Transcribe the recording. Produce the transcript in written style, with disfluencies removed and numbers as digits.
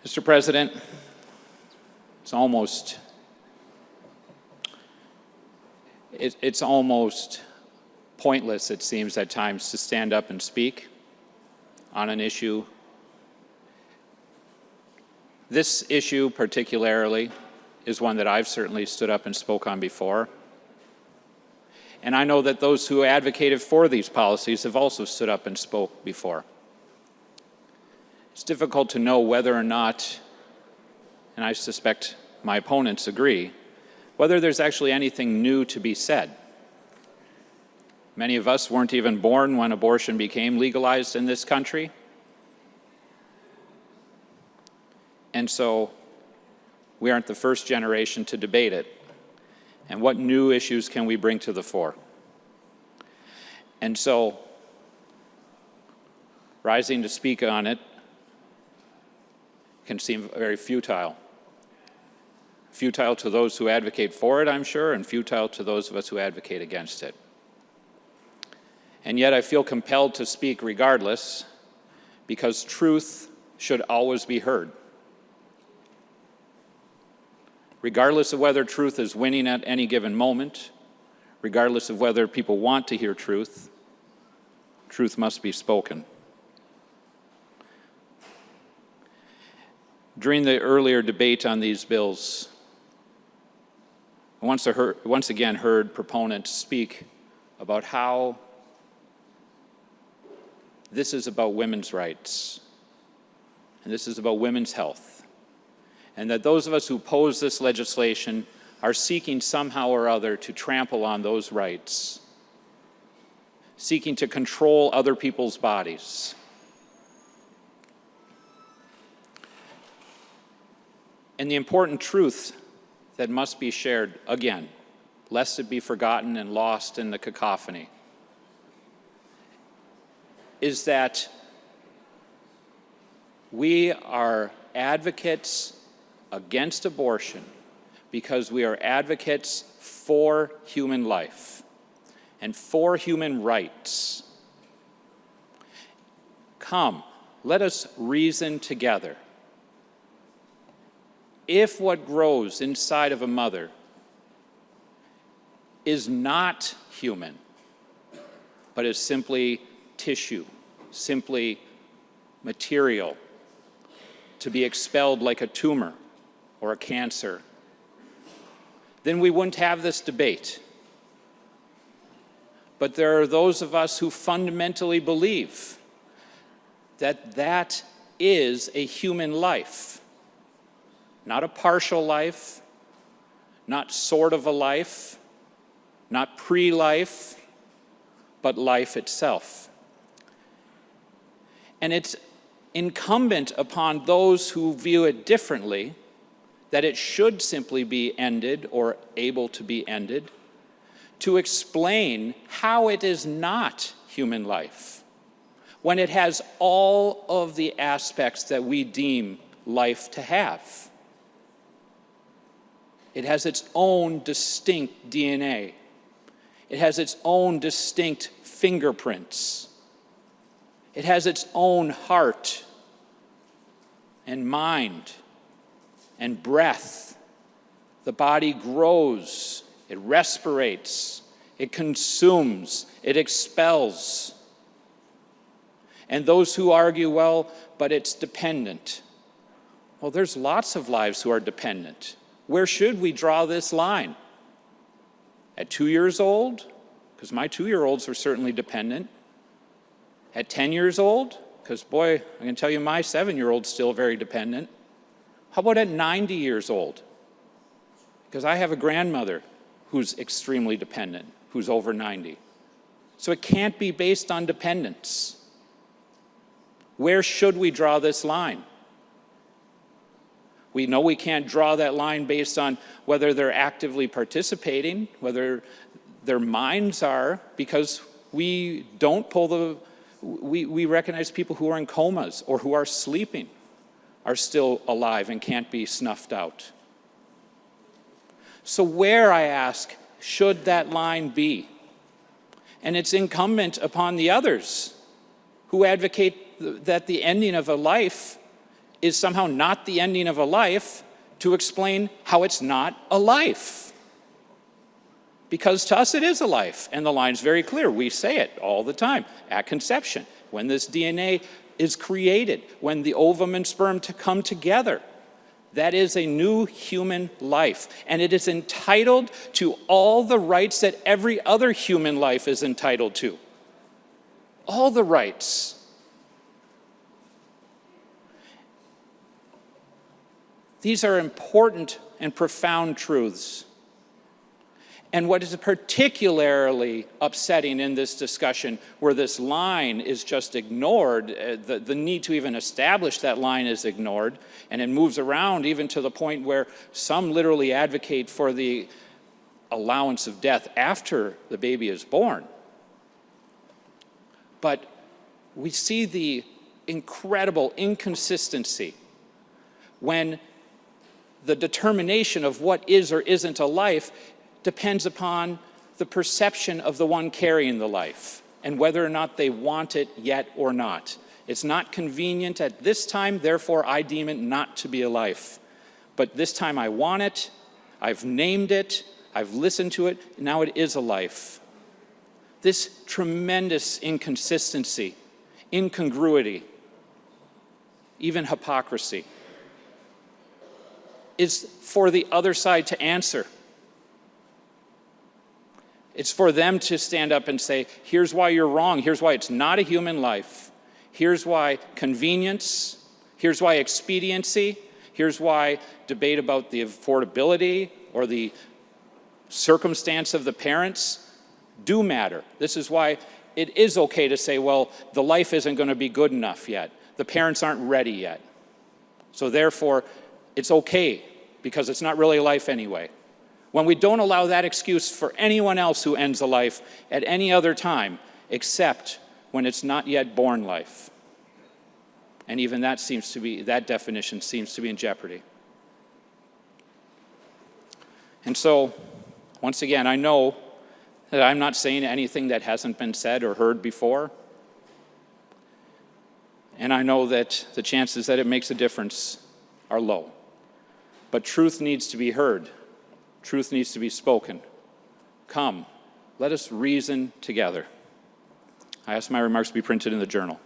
Mr. President, it's almost pointless, it seems at times, to stand up and speak on an issue. This issue particularly is one that I've certainly stood up and spoke on before. And I know that those who advocated for these policies have also stood up and spoke before. It's difficult to know whether or not, and I suspect my opponents agree, whether there's actually anything new to be said. Many of us weren't even born when abortion became legalized in this country. And so we aren't the first generation to debate it. And what new issues can we bring to the fore? And so, rising to speak on it can seem very futile. Futile to those who advocate for it, I'm sure, and futile to those of us who advocate against it. And yet I feel compelled to speak regardless, because truth should always be heard. Regardless of whether truth is winning at any given moment, regardless of whether people want to hear truth, truth must be spoken. During the earlier debate on these bills, I once again heard proponents speak about how this is about women's rights, and this is about women's health, and that those of us who oppose this legislation are seeking somehow or other to trample on those rights, seeking to control other people's bodies. And the important truth that must be shared, again, lest it be forgotten and lost in the cacophony, is that we are advocates against abortion because we are advocates for human life and for human rights. Come, let us reason together. If what grows inside of a mother is not human, but is simply tissue, simply material, to be expelled like a tumor or a cancer, then we wouldn't have this debate. But there are those of us who fundamentally believe that that is a human life. Not a partial life, not sort of a life, not pre-life, but life itself. And it's incumbent upon those who view it differently that it should simply be ended or able to be ended, to explain how it is not human life when it has all of the aspects that we deem life to have. It has its own distinct DNA. It has its own distinct fingerprints. It has its own heart and mind and breath. The body grows, it respirates, it consumes, it expels. And those who argue, well, but it's dependent. Well, there's lots of lives who are dependent. Where should we draw this line? At 2 years old? Because my 2-year-olds are certainly dependent. At 10 years old? Because boy, I can tell you my 7-year-old's still very dependent. How about at 90 years old? Because I have a grandmother who's extremely dependent, who's over 90. So it can't be based on dependence. Where should we draw this line? We know we can't draw that line based on whether they're actively participating, whether their minds are, because we don't we recognize people who are in comas or who are sleeping are still alive and can't be snuffed out. So where, I ask, should that line be? And it's incumbent upon the others who advocate that the ending of a life is somehow not the ending of a life to explain how it's not a life. Because to us it is a life, and the line's very clear. We say it all the time at conception, when this DNA is created, when the ovum and sperm come together. That is a new human life, and it is entitled to all the rights that every other human life is entitled to. All the rights. These are important and profound truths. And what is particularly upsetting in this discussion, where this line is just ignored, the need to even establish that line is ignored, and it moves around even to the point where some literally advocate for the allowance of death after the baby is born. But we see the incredible inconsistency when the determination of what is or isn't a life depends upon the perception of the one carrying the life and whether or not they want it yet or not. It's not convenient at this time, therefore I deem it not to be a life. But this time I want it, I've named it, I've listened to it, now it is a life. This tremendous inconsistency, incongruity, even hypocrisy, is for the other side to answer. It's for them to stand up and say, here's why you're wrong, here's why it's not a human life, here's why convenience, here's why expediency, here's why debate about the affordability or the circumstance of the parents do matter. This is why it is okay to say, well, the life isn't going to be good enough yet. The parents aren't ready yet. So therefore, it's okay because it's not really a life anyway. When we don't allow that excuse for anyone else who ends a life at any other time, except when it's not yet born life. And even that definition seems to be in jeopardy. And so, once again, I know that I'm not saying anything that hasn't been said or heard before. And I know that the chances that it makes a difference are low. But truth needs to be heard. Truth needs to be spoken. Come, let us reason together. I ask my remarks to be printed in the journal.